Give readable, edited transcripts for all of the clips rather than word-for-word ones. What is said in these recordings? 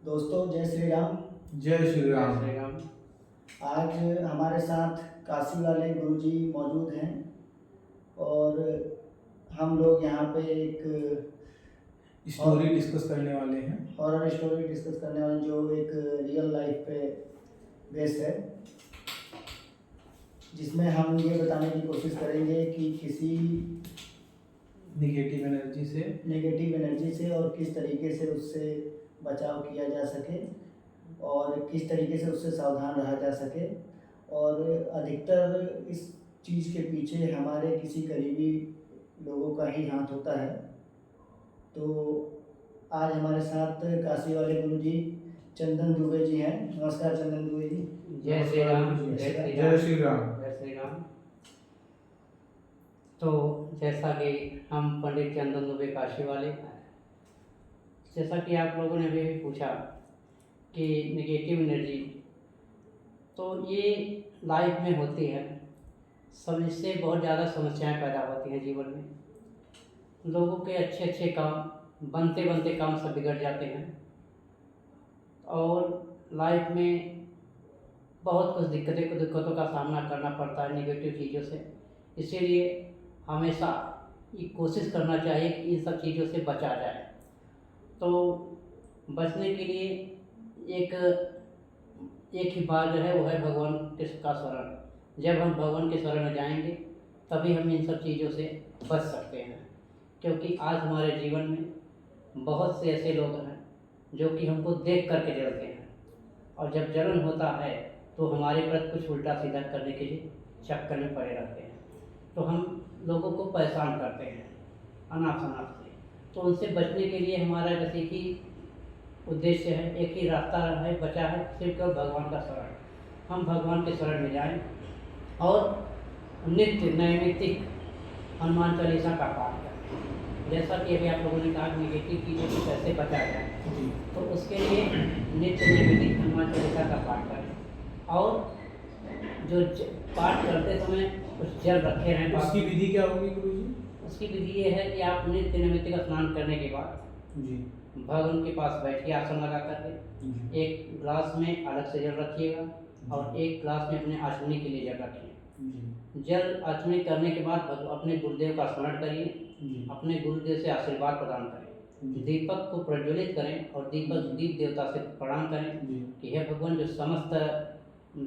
दोस्तों जय श्री राम। जय श्री राम। जय श्री राम। आज हमारे साथ काशी वाले गुरुजी मौजूद हैं और हम लोग यहाँ पे एक स्टोरी डिस्कस करने वाले हैं। हॉरर स्टोरी डिस्कस करने वाले जो एक रियल लाइफ पे बेस्ड है, जिसमें हम ये बताने की कोशिश करेंगे कि किसी नेगेटिव एनर्जी से और किस तरीके से उससे बचाव किया जा सके और किस तरीके से उससे सावधान रहा जा सके। और अधिकतर इस चीज़ के पीछे हमारे किसी करीबी लोगों का ही हाथ होता है। तो आज हमारे साथ काशी वाले गुरुजी चंदन दुबे जी हैं। नमस्कार चंदन दुबे जी। जय श्री राम। जय श्री राम। जय श्री राम। तो जैसा कि हम पंडित चंदन दुबे काशी वाले, जैसा कि आप लोगों ने अभी पूछा कि नेगेटिव एनर्जी तो ये लाइफ में होती है, सब इससे बहुत ज़्यादा समस्याएं पैदा होती हैं जीवन में। लोगों के अच्छे अच्छे काम बनते बनते काम सब बिगड़ जाते हैं और लाइफ में बहुत कुछ दिक्कतों का सामना करना पड़ता है नेगेटिव चीज़ों से। इसीलिए हमेशा ये कोशिश करना चाहिए कि इन सब चीज़ों से बचा जाए। तो बचने के लिए एक ही मार्ग है, वो है भगवान का शरण। जब हम भगवान के शरण में जाएंगे तभी हम इन सब चीज़ों से बच सकते हैं, क्योंकि आज हमारे जीवन में बहुत से ऐसे लोग हैं जो कि हमको देख करके जलते हैं और जब जलन होता है तो हमारे प्रति कुछ उल्टा सीधा करने के लिए चक्कर में पड़े रहते हैं। तो हम लोगों को परेशान करते हैं अनाप शनाप से। तो उनसे बचने के लिए हमारा जैसे कि उद्देश्य है, एक ही रास्ता है बचा है, सिर्फ भगवान का शरण। हम भगवान के शरण में जाएं और नित्य नैमित्तिक हनुमान चालीसा का पाठ करें। जैसा कि अभी आप लोगों ने कहा नेगेटिव चीज़ों से कैसे बचा जाए, तो उसके लिए नित्य नैमित्तिक हनुमान चालीसा का पाठ करें और जो पाठ करते समय कुछ जल रखे रहें। उसकी विधि क्या होगी गुरुजी? उसकी विधि ये है कि आप नित्य नैमित्तिक स्नान करने के बाद जी भगवान के पास बैठिए आसन लगा करके। एक ग्लास में अलग से जल रखिएगा और एक ग्लास में अपने आचमनी के लिए जल रखिए। जल आचमनी करने के बाद अपने गुरुदेव का स्मरण करिए, अपने गुरुदेव से आशीर्वाद प्रदान करें, दीपक को प्रज्वलित करें और दीप देवता से प्रणाम करें कि हे भगवान, जो समस्त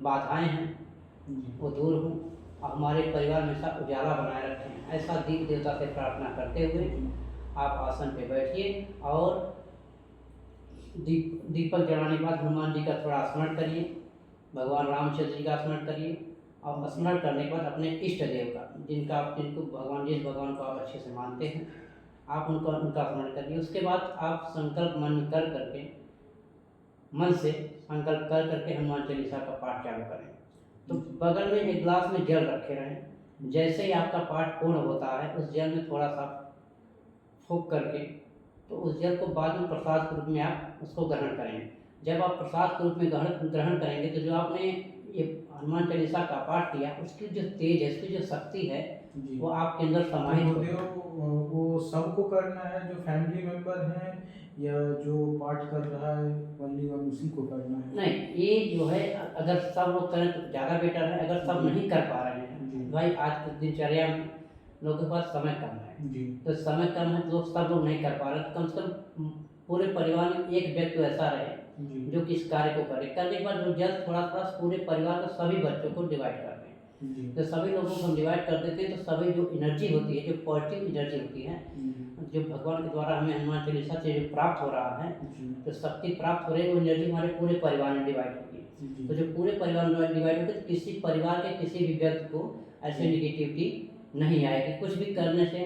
बाधाएं हैं वो दूर हों और हमारे परिवार में हमेशा उजाला बनाए रखें। ऐसा दीप देवता से प्रार्थना करते हुए आप आसन पे बैठिए और दीपक जलाने के बाद हनुमान जी का थोड़ा स्मरण करिए, भगवान रामचंद्र जी का स्मरण करिए और स्मरण करने के बाद अपने इष्ट देव का, जिनको जिस भगवान को आप अच्छे से मानते हैं, आप उनका स्मरण करिए। उसके बाद आप संकल्प मन से संकल्प कर करके हनुमान चालीसा का पाठ चालू करें। तो बगल में एक ग्लास में जल रखे रहें। जैसे ही आपका पाठ पूर्ण होता है उस जल में थोड़ा सा फूंक करके तो उस जल को बाद में प्रसाद के रूप में आप उसको ग्रहण करेंगे। जब आप प्रसाद के रूप में ग्रहण करेंगे तो जो आपने ये हनुमान चालीसा का पाठ किया उसकी जो तेज है, उसकी जो शक्ति है वो आपके अंदर समाहित होती है। वो सबको करना है, जो फैमिली मेंबर हैं या जो पाठ कर रहा है वही उसी को करना है? नहीं, ये जो है अगर सब लोग करें तो ज़्यादा बेटर है। अगर सब नहीं कर पा रहे हैं, भाई आज की दिनचर्या में लोगों के पास समय कम है, तो समय कम है तो सब लोग नहीं कर पा रहे, तो कम से कम पूरे परिवार में एक व्यक्ति ऐसा रहे जो कि इस कार्य को करे। करने के बाद जो जल्द थोड़ा पूरे परिवार को, सभी बच्चों को डिवाइड करते हैं। तो सभी लोगों को हम डिवाइड कर देते हैं तो सभी जो एनर्जी होती है, जो पॉजिटिव एनर्जी होती है, जो भगवान के द्वारा हमें हनुमान चालीसा से जो प्राप्त हो रहा है, तो शक्ति प्राप्त हो रही है, वो एनर्जी हमारे पूरे परिवार में डिवाइड होगी। तो जो पूरे परिवार में डिवाइड होगी तो किसी परिवार के किसी भी व्यक्ति को ऐसे निगेटिविटी नहीं आएगी। कुछ भी करने से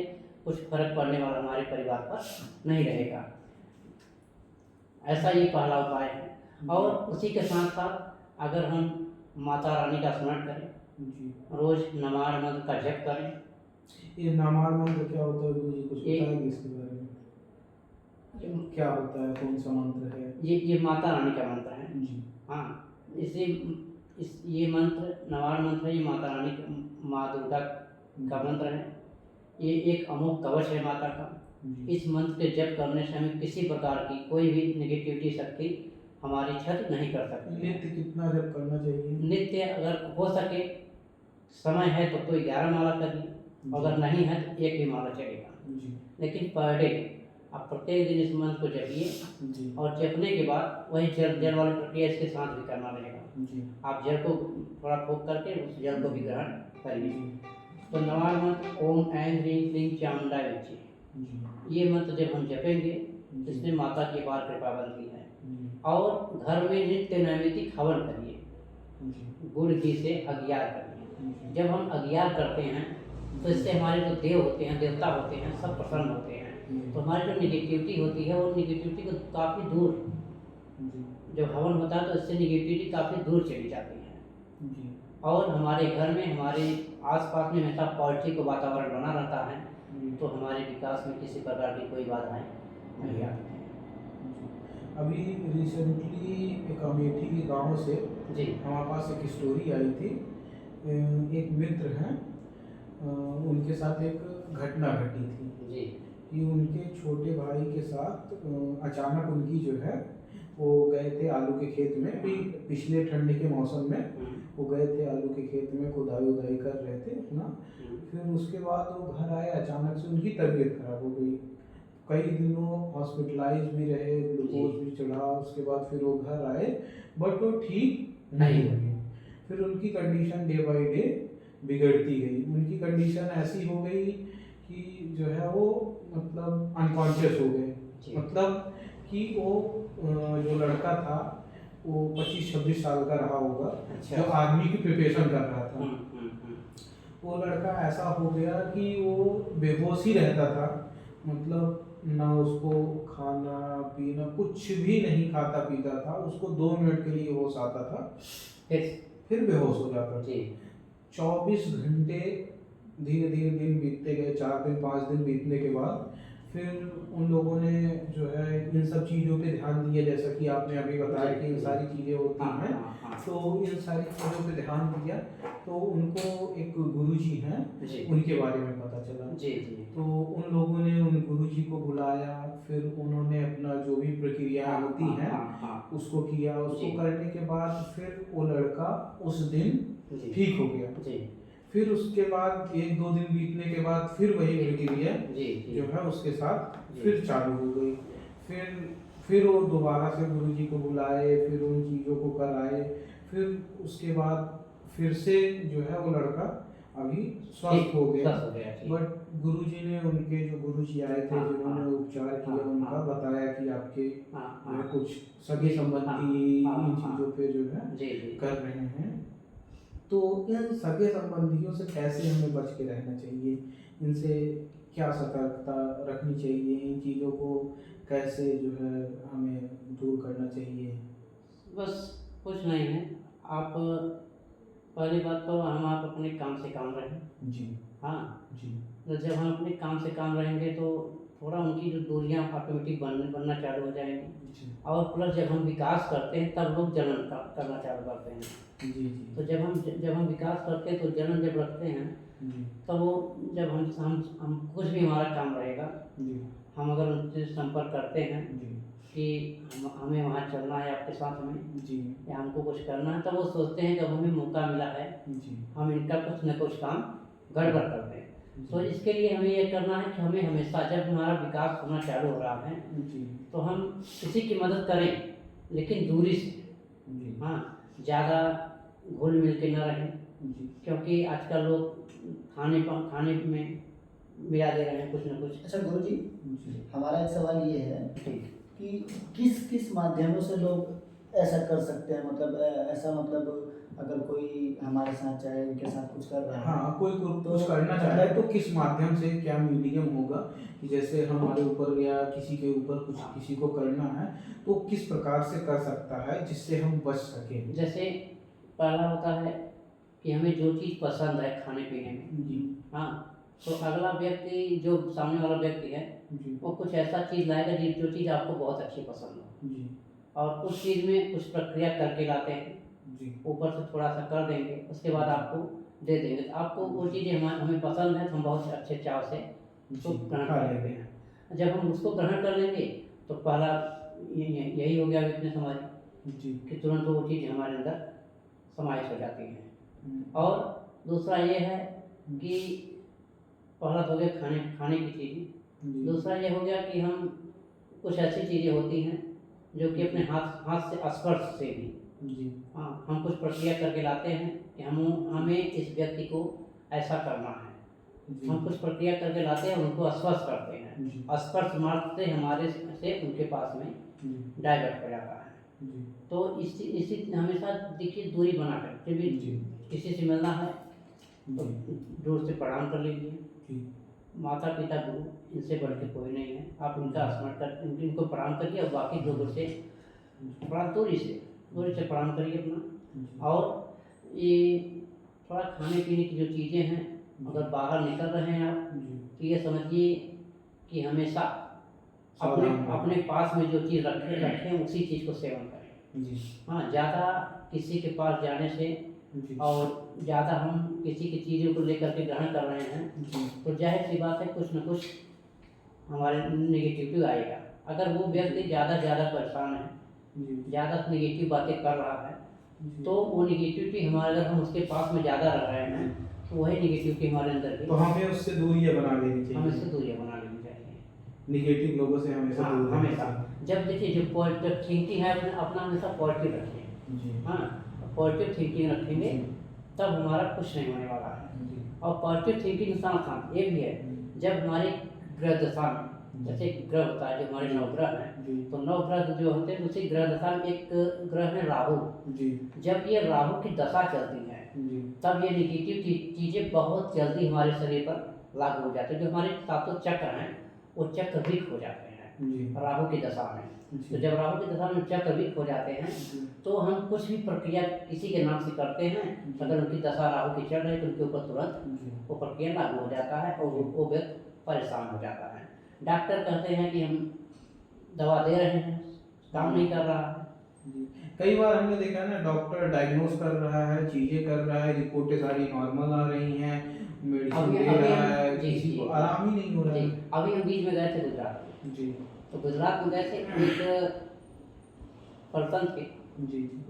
कुछ फर्क पड़ने वाला हमारे परिवार पर नहीं रहेगा। ऐसा ये पहला उपाय है। और उसी के साथ साथ अगर हम माता रानी का स्मरण करें, रोज नमार मंत्र का जप करें। ये नमार मंत्र क्या होता है गुरुजी, कुछ बताएंगे इसके बारे में? क्या होता है, कौन सा मंत्र है? ये माता रानी का मंत्र है जी। हाँ, ये मंत्र नवार मंत्र है। ये माता रानी माँ दुर्गा का मंत्र है। ये एक अमोघ कवच है माता का। इस मंत्र के जप करने से हमें किसी प्रकार की कोई भी नेगेटिविटी शक्ति हमारी क्षति नहीं कर सकती। नृत्य कितना जब करना चाहिए? नृत्य अगर हो सके, समय है तो 11 माला करिए, अगर नहीं है तो 1 ही माला चलेगा। जी लेकिन पर डे आप प्रत्येक दिन इस मंत्र को जपिए, जी और जपने के बाद वही जल वाली प्रक्रिया इसके साथ भी करना रहेगा। जी आप जल को थोड़ा फूंक करके उस जल को भी ग्रहण करिए। जी तो नवार मंत्र ओम ऐं ह्रीं क्लीं चामुंडाय विच्चे, जी ये मंत्र जब हम जपेंगे जी इसमें माता की अपार कृपा बनती है। जी और घर में नित्य नैमित्तिक हवन करिए, जी गुड़ घी से अगियार करिए। जी जब हम अगियार करते हैं तो इससे हमारे जो देव होते हैं, देवता होते हैं, सब प्रसन्न होते हैं। तो हमारी जो निगेटिविटी होती है वो निगेटिविटी को काफ़ी दूर, जी जब हवन होता है तो इससे निगेटिविटी काफ़ी दूर चली जाती है। जी और हमारे घर में, हमारे आसपास में हमेशा पॉजिटिव वातावरण बना रहता है, तो हमारे विकास में किसी प्रकार की कोई बाधाएं नहीं आती हैं। अभी रिसेंटली एक अमेठी के गांव से जी हमारे पास एक स्टोरी आई थी। एक मित्र हैं, उनके साथ एक घटना घटी थी जी कि उनके छोटे भाई के साथ अचानक उनकी जो है वो गए थे आलू के खेत में, भी पिछले ठंड के मौसम में वो गए थे आलू के खेत में, खुदाई उदाई कर रहे थे अपना। फिर उसके बाद वो घर आए, अचानक से उनकी तबीयत खराब हो गई। कई दिनों हॉस्पिटलाइज भी रहे, ग्लूकोज भी चढ़ा, उसके बाद फिर वो घर आए, बट वो ठीक नहीं हुए। फिर उनकी कंडीशन डे बाय डे बिगड़ती गई। उनकी कंडीशन ऐसी हो गई कि जो है वो मतलब अनकॉन्शियस हो गए। मतलब कि वो जो लड़का था वो 25-26 साल का रहा होगा, जो आर्मी की प्रिपरेशन कर रहा था। वो लड़का ऐसा हो गया कि वो बेहोश ही रहता था, मतलब ना उसको खाना पीना कुछ भी नहीं खाता पीता था, उसको 2 मिनट के लिए होश आता था, फिर बेहोश हो जाता था। 24 घंटे धीरे धीरे दिन बीतते गए, 4 दिन 5 दिन बीतने के बाद फिर उन लोगों ने जो है इन सब चीज़ों पे ध्यान दिया, जैसा कि आपने अभी बताया कि इन सारी चीज़ें होती हैं, तो इन सारी चीज़ों पे ध्यान दिया तो उनको एक गुरुजी हैं उनके बारे में पता चला। तो उन लोगों ने उन गुरुजी को बुलाया, फिर उन्होंने अपना जो भी प्रक्रिया होती हैं उसको किया। उसको करने के बाद फिर वो लड़का उस दिन ठीक हो गया। फिर उसके बाद 1-2 दिन बीतने के बाद फिर वही प्रक्रिया जो है उसके साथ फिर चालू हो गई। फिर वो दोबारा से गुरुजी को बुलाए, फिर उन चीज़ों को कराए, फिर उसके बाद फिर से जो है वो लड़का अभी स्वस्थ हो गया। बट गुरुजी ने, उनके जो गुरुजी आए थे जिन्होंने उपचार किया, उनका बताया कि आपके जो है कुछ सगे संबंधी इन चीज़ों पे जो है कर रहे हैं। तो इन सगे संबंधियों से कैसे हमें बच के रहना चाहिए, इनसे क्या सतर्कता रखनी चाहिए, इन चीज़ों को कैसे जो है हमें दूर करना चाहिए? बस कुछ नहीं है। आप पहली बात तो आप अपने काम से काम रहें। जी हाँ जी तो जब हम अपने काम से काम रहेंगे तो थोड़ा उनकी जो दूरियां ऑटोमेटिक बनना चालू हो जाएंगी। जी और प्लस जब हम विकास करते हैं तब लोग जलन करना चालू करते हैं। जी जी तो जब हम विकास करते हैं तो जलन जब रखते हैं जी तो वो जब हम कुछ भी हमारा काम रहेगा, जी हम अगर उनसे संपर्क करते हैं जी कि हमें वहाँ चलना है आपके साथ में, जी या हमको कुछ करना है, तो वो सोचते हैं कि अब हमें मौका मिला है, जी हम इनका कुछ न कुछ काम गड़बड़ कर दें। तो इसके लिए हमें ये करना है कि हमें हमेशा जब हमारा विकास होना चालू हो रहा है जी तो हम किसी की मदद करें, लेकिन दूरी से। जी हाँ, ज़्यादा घुल मिल के न रहें, जी क्योंकि आजकल लोग खाने में मिला दे रहे हैं कुछ न कुछ। अच्छा गुरुजी, जी हमारा एक सवाल ये है कि किस किस माध्यमों से लोग ऐसा कर सकते हैं, मतलब ऐसा मतलब अगर कोई हमारे साथ चाहे इनके साथ कुछ कर रहा है, हाँ, कोई कुछ करना चाहे तो किस माध्यम से, क्या मीडियम होगा कि जैसे हमारे ऊपर या किसी के ऊपर कुछ किसी को करना है तो किस प्रकार से कर सकता है जिससे हम बच सकें? जैसे पहला होता है कि हमें जो चीज़ पसंद है खाने पीने में, जी हाँ, तो अगला व्यक्ति, जो सामने वाला व्यक्ति है, जी वो कुछ ऐसा चीज़ लाएगा जो चीज़ आपको बहुत अच्छी पसंद हो, जी और उस चीज़ में कुछ प्रक्रिया करके लाते हैं, जी ऊपर से थोड़ा सा कर देंगे, उसके बाद आपको दे देंगे। तो आपको वो चीज़ें हमें पसंद है तो हम बहुत अच्छे चाव से उसको ग्रहण कर लेते हैं। जब हम उसको ग्रहण कर लेंगे तो पहला यही हो गया वीकनेस हमारी। जी। कि तुरंत वो चीज़ हमारे अंदर समाहित हो जाती है। और दूसरा ये है कि पहला तो हो गया खाने की चीज़ें, दूसरा ये हो गया कि हम कुछ ऐसी चीज़ें होती हैं जो कि अपने हाथ से स्पर्श से भी हाँ, हम कुछ प्रक्रिया करके लाते हैं कि हमें इस व्यक्ति को ऐसा करना है, हम कुछ प्रक्रिया करके लाते हैं, उनको स्पर्श करते हैं, स्पर्श मात्र से हमारे से उनके पास में डाइवर्ट हो जाता है। तो इसी हमेशा देखिए दूरी बना कर, जब भी किसी से मिलना है तो दूर से प्रणाम कर लीजिए। माता पिता गुरु इनसे बढ़ के कोई नहीं है, आप उनका स्मरण कर इनको प्रणाम करिए और बाकी लोगों से थोड़ा दूरी से प्रणाम करिए अपना। और ये थोड़ा खाने पीने की जो चीज़ें हैं, अगर बाहर निकल रहे हैं आप तो ये समझिए कि हमेशा अपने पास में जो चीज़ रखें उसी चीज़ को सेवन करें। हाँ, ज़्यादा किसी के पास जाने से और ज़्यादा हम किसी की चीज़ों को लेकर के ग्रहण कर रहे हैं तो जाहिर सी बात है कुछ न कुछ हमारे नेगेटिविटी आएगा। अगर वो व्यक्ति ज़्यादा परेशान है, ज़्यादा नेगेटिव बातें कर रहा है, तो वो नेगेटिविटी हमारे, अगर हम उसके पास में ज़्यादा रह रहे हैं तो वही नेगेटिविटी हमारे अंदर भी, तो हमें उससे दूरियां बना लेनी चाहिए। हमें उससे दूरियां बना लेनी चाहिए, नेगेटिव लोगों से हमेशा दूर रहना हमेशा। चाहिए। जब देखिए जो पॉजिटिव थिंकिंग है अपना हमेशा पॉजिटिव रखिए। हाँ, पॉजिटिव थिंकिंग रखेंगे तब हमारा कुछ नहीं होने वाला है। और पॉजिटिव थिंकिंग के साथ साथ ये भी है, जब हमारे ग्रह दशा में, जैसे ग्रह होता है जो हमारे नवग्रह हैं, तो नवग्रह जो होते हैं उसी ग्रह दशा में एक ग्रह है राहु। जब ये राहु की दशा चलती है तब ये नेगेटिव चीज़ें बहुत जल्दी हमारे शरीर पर लागू हो जाती है। जो हमारे सातों चक्र हैं वो चक्र वीक हो जाते हैं राहु की दशा में। तो जब राहु की दशा में चक्र वीक हो जाते हैं तो हम कुछ भी प्रक्रिया किसी के नाम से करते हैं, अगर उनकी दशा राहु की चल रही है तो उनके ऊपर तुरंत वो प्रक्रिया लागू हो जाता है और वो व्यक्ति परेशान हो जाता है। डॉक्टर कहते हैं कि हम दवा दे रहे हैं, काम नहीं कर रहा है। कई बार हमने देखा ना, डॉक्टर डायग्नोस कर रहा है, चीजें कर रहा है, रिपोर्टें सारी नॉर्मल आ रही हैं, मेडिसिन दे रहा है, किसी को आराम ही नहीं हो रहा है। अभी हम बीच में गए थे गुजरात में, तो गुजरात में गए थे, एक पर्सन थे,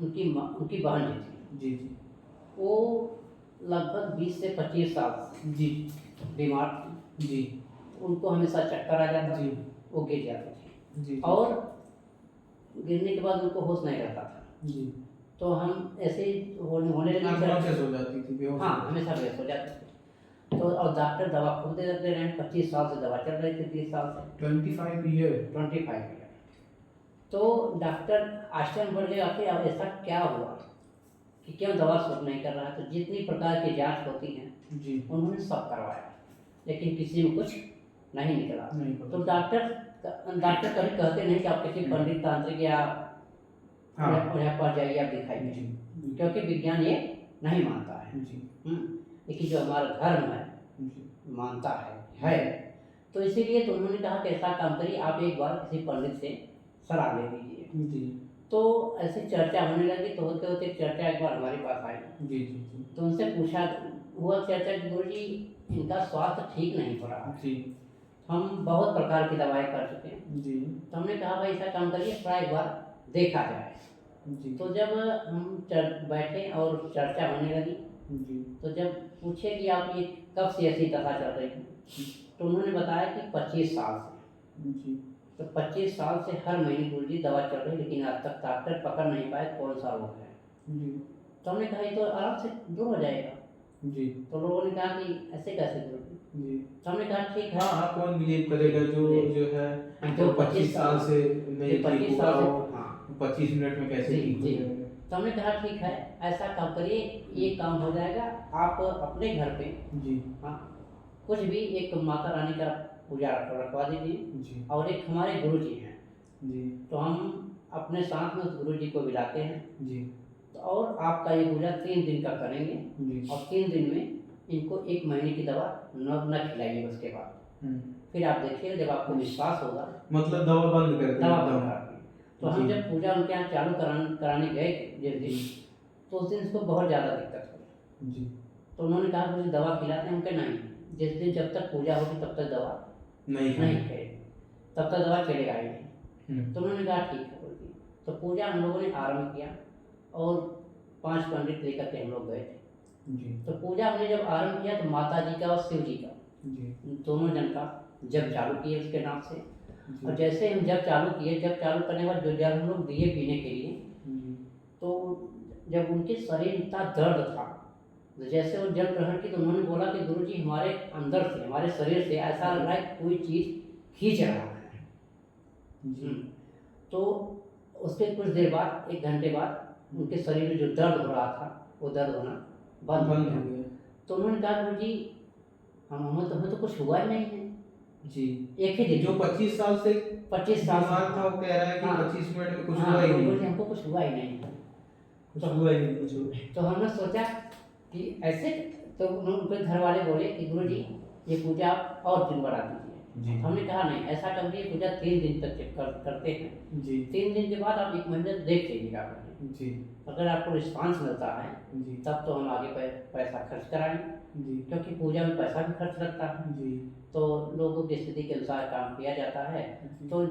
उनकी बहन थी, वो लगभग 20 से 25 साल बीमार थी। उनको हमेशा चक्कर आ जाता था, वो गिर जाते थे और गिरने के बाद उनको होश नहीं रहता था। तो हम ऐसे ही होने लगे, हाँ, हमेशा बेहोश हो जाते थे। तो और डॉक्टर दवा खुद दे रहे हैं, 25 साल से दवा चल रही थी, 30 साल से 25 ईयर। तो डॉक्टर आश्चर्य बढ़ गया कि अब ऐसा क्या हुआ कि क्यों दवा सूट नहीं कर रहा है। तो जितनी प्रकार की जांच होती हैं उन्होंने सब करवाया, लेकिन किसी में कुछ नहीं निकला। तो डॉक्टर कभी कहते नहीं कि आप किसी पंडित तांत्रिक या यहाँ पर जाइए आप दिखाइए, क्योंकि विज्ञान ये नहीं मानता है। लेकिन जो हमारा धर्म है मानता है। तो इसीलिए तो उन्होंने कहा कि ऐसा काम करिए, आप एक बार किसी पंडित से सलाह ले लीजिए। तो ऐसे चर्चा होने लगी, तो होते होते चर्चा एक बार हमारे पास आई। तो उनसे पूछा हुआ चर्चा कि गुरु जी इनका स्वास्थ्य ठीक नहीं हो रहा है, हम बहुत प्रकार की दवाएं कर चुके हैं। तो हमने कहा भाई ऐसा काम करिए, थोड़ा एक बार देखा जाए। तो जब हम बैठे और चर्चा होने लगी, तो जब पूछे कि आप ये कब से ऐसी दशा चल रही है, तो उन्होंने बताया कि 25 साल से। तो 25 साल से हर महीने गुरु जी दवा चल रही, लेकिन आज तक डॉक्टर पकड़ नहीं पाए कौन सा रोग है। तो हमने कहा ये तो आराम से दूर हो जाएगा। तो लोगों ने कहा कि ऐसे कैसे गुरु जी। तो हमने कहा ठीक है, हाँ, कौन बिलीव करेगा जो है जो 25 साल से नहीं ठीक हुआ हो, 25 मिनट में कैसे ठीक हो जाएगा। तो हमने कहा ठीक है, ऐसा काम करिए, ये काम हो जाएगा। आप अपने घर पे हाँ कुछ भी एक माता रानी का पूजा रखवा दीजिए, और एक हमारे गुरु जी हैं, तो हम अपने साथ में उस गुरु जी को बुलाते हैं। तो और आपका ये पूजा 3 दिन का करेंगे, और 3 दिन में इनको 1 महीने की दवा न खिलाइए। उसके बाद फिर आप देखिए, जब आपको विश्वास होगा, मतलब दवा बंद कर दवा। तो हम जब पूजा उनके यहाँ चालू कराने गए जिस दिन, तो उस दिन इसको बहुत ज़्यादा दिक्कत हुई। तो उन्होंने कहा मुझे दवा खिलाते हैं, उनके नहीं, जिस दिन जब तक पूजा होगी तब तक दवा नहीं खाएगी, तब तक दवा चलेगा ही नहीं। तो उन्होंने कहा ठीक है बोल दी। तो पूजा हम लोगों ने आरंभ किया और 5 पंडित लेकर के हम लोग गए थे। जी तो पूजा हमने जब आरंभ किया तो माता जी का और शिव जी का जी दोनों जन का जप चालू किए उसके नाम से। जी और जैसे हम जप चालू किए, जप चालू करने के बाद जो जल हम लोग दिए पीने के लिए, जी तो जब उनके शरीर इतना दर्द था, तो जैसे वो जल ग्रहण की तो उन्होंने बोला कि गुरु जी हमारे अंदर से, हमारे शरीर से ऐसा लग रहा है कोई चीज़ खींच रहा है। जी तो उसके कुछ देर बाद, 1 घंटे बाद उनके शरीर में जो दर्द हो रहा था वो दर्द होना बंद हो गया। गया। तो उन्होंने कहा गुरु जी हमें तो कुछ हुआ ही नहीं है। जी एक ही दिन जो 25 साल से 25 साल बीमार था वो कह रहा है कि हाँ। 25 मिनट में कुछ हाँ, हुआ ही गुरु जी नहीं, हमको कुछ हुआ ही नहीं है। कुछ हुआ ही नहीं, कुछ हुआ। तो हमने सोचा कि ऐसे, तो उनके घर वाले बोले कि गुरु जी ये पूजा आप और दिन बढ़ा दीजिए। जी हमने कहा नहीं, ऐसा करिए पूजा 3 दिन तक करते हैं। जी 3 दिन के बाद आप 1 महीने देख लीजिएगा पहले, जी अगर आपको रिस्पांस मिलता है जी तब तो हम आगे पैसा खर्च कराएंगे, जी क्योंकि पूजा में पैसा भी खर्च लगता है। जी तो लोगों की स्थिति के अनुसार काम किया जाता है। जी। तो